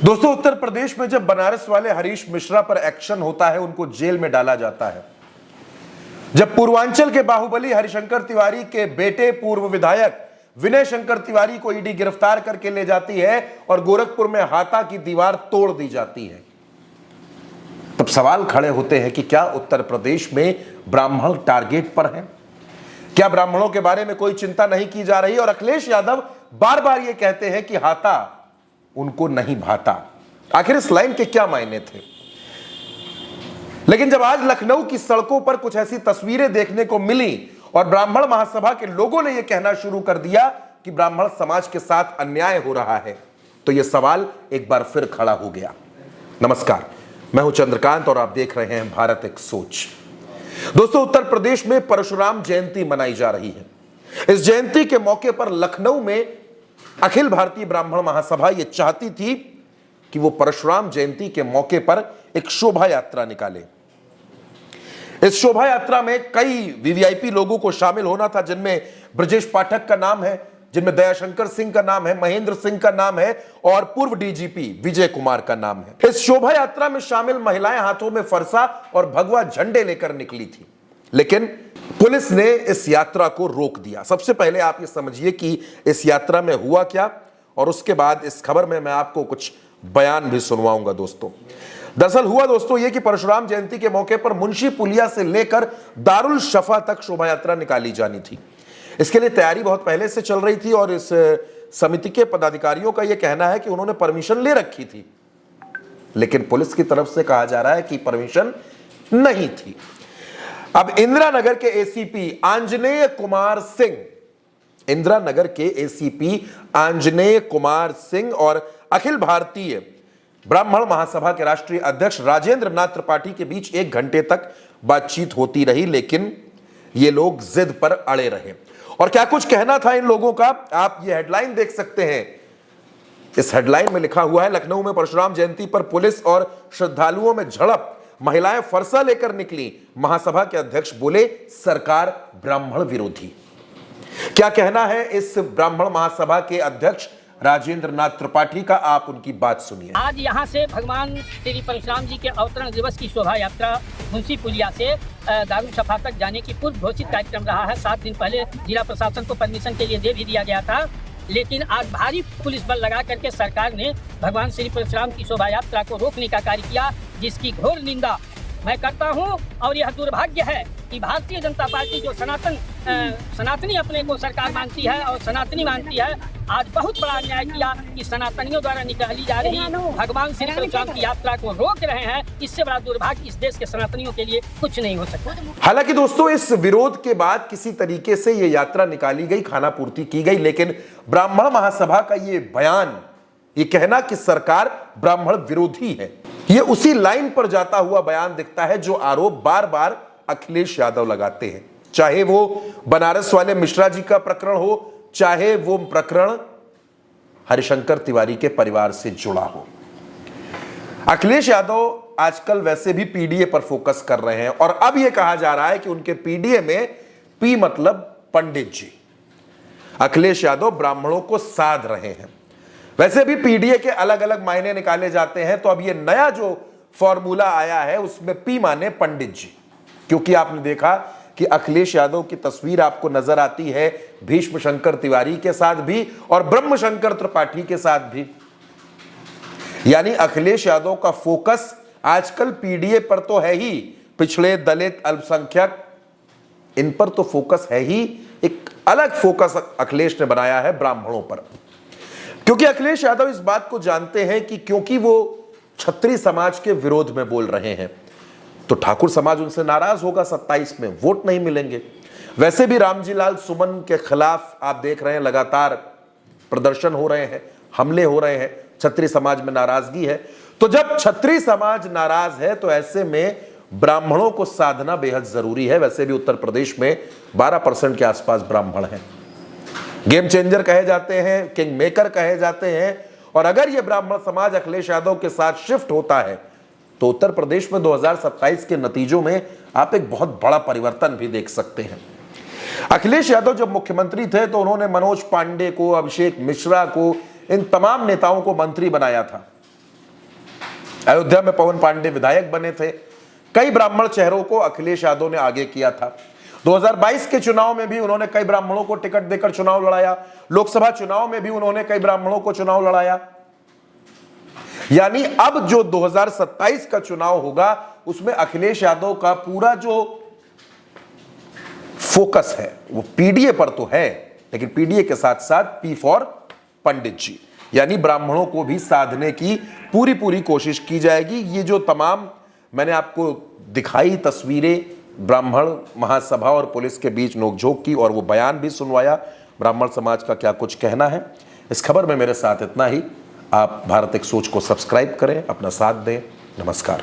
दोस्तों, उत्तर प्रदेश में जब बनारस वाले हरीश मिश्रा पर एक्शन होता है, उनको जेल में डाला जाता है। जब पूर्वांचल के बाहुबली हरिशंकर तिवारी के बेटे पूर्व विधायक विनय शंकर तिवारी को ईडी गिरफ्तार करके ले जाती है और गोरखपुर में हाथा की दीवार तोड़ दी जाती है, तब सवाल खड़े होते हैं कि क्या उत्तर प्रदेश में ब्राह्मण टारगेट पर हैं? क्या ब्राह्मणों के बारे में कोई चिंता नहीं की जा रही? और अखिलेश यादव बार बार यह कहते हैं कि हाथा उनको नहीं भाता। आखिर इस लाइन के क्या मायने थे? लेकिन जब आज लखनऊ की सड़कों पर कुछ ऐसी तस्वीरें देखने को मिली और ब्राह्मण महासभा के लोगों ने यह कहना शुरू कर दिया कि ब्राह्मण समाज के साथ अन्याय हो रहा है, तो यह सवाल एक बार फिर खड़ा हो गया। नमस्कार, मैं हूं चंद्रकांत और आप देख रहे हैं भारत एक सोच। दोस्तों, उत्तर प्रदेश में परशुराम जयंती मनाई जा रही है। इस जयंती के मौके पर लखनऊ में अखिल भारतीय ब्राह्मण महासभा यह चाहती थी कि वो परशुराम जयंती के मौके पर एक शोभा यात्रा निकाले। इस शोभा यात्रा में कई वीवीआईपी लोगों को शामिल होना था, जिनमें ब्रजेश पाठक का नाम है, जिनमें दयाशंकर सिंह का नाम है, महेंद्र सिंह का नाम है और पूर्व डीजीपी विजय कुमार का नाम है। इस शोभा यात्रा में शामिल महिलाएं हाथों में फरसा और भगवा झंडे लेकर निकली थी, लेकिन पुलिस ने इस यात्रा को रोक दिया। सबसे पहले आप ये समझिए कि इस यात्रा में हुआ क्या, और उसके बाद इस खबर में मैं आपको कुछ बयान भी सुनवाऊंगा। दोस्तों, दरअसल हुआ दोस्तों ये कि परशुराम जयंती के मौके पर मुंशी पुलिया से लेकर दारुल शफा तक शोभा यात्रा निकाली जानी थी। इसके लिए तैयारी बहुत पहले से चल रही थी और इस समिति के पदाधिकारियों का यह कहना है कि उन्होंने परमिशन ले रखी थी, लेकिन पुलिस की तरफ से कहा जा रहा है कि परमिशन नहीं थी। अब इंदिरा नगर के एसीपी आंजनेय कुमार सिंह और अखिल भारतीय ब्राह्मण महासभा के राष्ट्रीय अध्यक्ष राजेंद्र नाथ त्रिपाठी के बीच 1 घंटे तक बातचीत होती रही, लेकिन ये लोग जिद पर अड़े रहे। और क्या कुछ कहना था इन लोगों का, आप ये हेडलाइन देख सकते हैं। इस हेडलाइन में लिखा हुआ है, लखनऊ में परशुराम जयंती पर पुलिस और श्रद्धालुओं में झड़प, महिलाएं फरसा लेकर निकली, महासभा के अध्यक्ष बोले सरकार ब्राह्मण विरोधी। क्या कहना है इस ब्राह्मण महासभा के अध्यक्ष राजेंद्र नाथ त्रिपाठी का, आप उनकी बात सुनिए। आज यहाँ से भगवान श्री परशुराम जी के अवतरण दिवस की शोभा यात्रा मुंशी पुलिया से दारुल शफा तक जाने की पूर्व घोषित कार्यक्रम रहा है। 7 दिन पहले जिला प्रशासन को परमिशन के लिए दे भी दिया गया था, लेकिन आज भारी पुलिस बल लगा करके सरकार ने भगवान श्री परशुराम की शोभा यात्रा को रोकने का कार्य किया, जिसकी घोर निंदा मैं करता हूं। और यह दुर्भाग्य है कि भारतीय जनता पार्टी जो सनातनी अपने को सरकार मानती है और सनातनी मानती है, आज बहुत बड़ा अन्याय किया कि सनातनियों द्वारा निकाली जा रही भगवान श्री परशुराम की यात्रा को रोक रहे हैं। इससे बड़ा दुर्भाग्य इस देश के सनातनियों के लिए कुछ नहीं हो सकता। हालांकि दोस्तों, इस विरोध के बाद किसी तरीके से ये यात्रा निकाली गई, खाना पूर्ति की गई, लेकिन ब्राह्मण महासभा का ये बयान, ये कहना कि सरकार ब्राह्मण विरोधी है, ये उसी लाइन पर जाता हुआ बयान दिखता है जो आरोप बार बार अखिलेश यादव लगाते हैं। चाहे वो बनारस वाले मिश्रा जी का प्रकरण हो, चाहे वो प्रकरण हरिशंकर तिवारी के परिवार से जुड़ा हो। अखिलेश यादव आजकल वैसे भी पीडीए पर फोकस कर रहे हैं और अब यह कहा जा रहा है कि उनके पीडीए में पी मतलब पंडित जी। अखिलेश यादव ब्राह्मणों को साध रहे हैं। वैसे भी पीडीए के अलग अलग मायने निकाले जाते हैं, तो अब यह नया जो फॉर्मूला आया है उसमें पी माने पंडित जी, क्योंकि आपने देखा कि अखिलेश यादव की तस्वीर आपको नजर आती है भीष्म शंकर तिवारी के साथ भी और ब्रह्म शंकर त्रिपाठी के साथ भी। यानी अखिलेश यादव का फोकस आजकल पीडीए पर तो है ही, पिछड़े, दलित, अल्पसंख्यक, इन पर तो फोकस है ही। एक अलग फोकस अखिलेश ने बनाया है ब्राह्मणों पर, क्योंकि अखिलेश यादव इस बात को जानते हैं कि क्योंकि वो क्षत्रिय समाज के विरोध में बोल रहे हैं तो ठाकुर समाज उनसे नाराज होगा, 27 में वोट नहीं मिलेंगे। वैसे भी रामजी लाल सुमन के खिलाफ आप देख रहे हैं लगातार प्रदर्शन हो रहे हैं, हमले हो रहे हैं, क्षत्रिय समाज में नाराजगी है। तो जब क्षत्रिय समाज नाराज है तो ऐसे में ब्राह्मणों को साधना बेहद जरूरी है। वैसे भी उत्तर प्रदेश में 12% के आसपास ब्राह्मण हैं, गेम चेंजर कहे जाते हैं, किंग मेकर कहे जाते हैं। और अगर यह ब्राह्मण समाज अखिलेश यादव के साथ शिफ्ट होता है तो उत्तर प्रदेश में 2027 के नतीजों में आप एक बहुत बड़ा परिवर्तन भी देख सकते हैं। अखिलेश यादव जब मुख्यमंत्री थे तो उन्होंने मनोज पांडे को, अभिषेक मिश्रा को, इन तमाम नेताओं को मंत्री बनाया था। अयोध्या में पवन पांडे विधायक बने थे। कई ब्राह्मण चेहरों को अखिलेश यादव ने आगे किया था। 2022 के चुनाव में भी उन्होंने कई ब्राह्मणों को टिकट देकर चुनाव लड़ाया। लोकसभा चुनाव में भी उन्होंने कई ब्राह्मणों को चुनाव लड़ाया। यानी अब जो 2027 का चुनाव होगा उसमें अखिलेश यादव का पूरा जो फोकस है वो पीडीए पर तो है, लेकिन पीडीए के साथ साथ पी फॉर पंडित जी, यानी ब्राह्मणों को भी साधने की पूरी कोशिश की जाएगी। ये जो तमाम मैंने आपको दिखाई तस्वीरें ब्राह्मण महासभा और पुलिस के बीच नोकझोंक की, और वो बयान भी सुनवाया, ब्राह्मण समाज का क्या कुछ कहना है, इस खबर में मेरे साथ इतना ही। आप भारत एक सोच को सब्सक्राइब करें, अपना साथ दें। नमस्कार।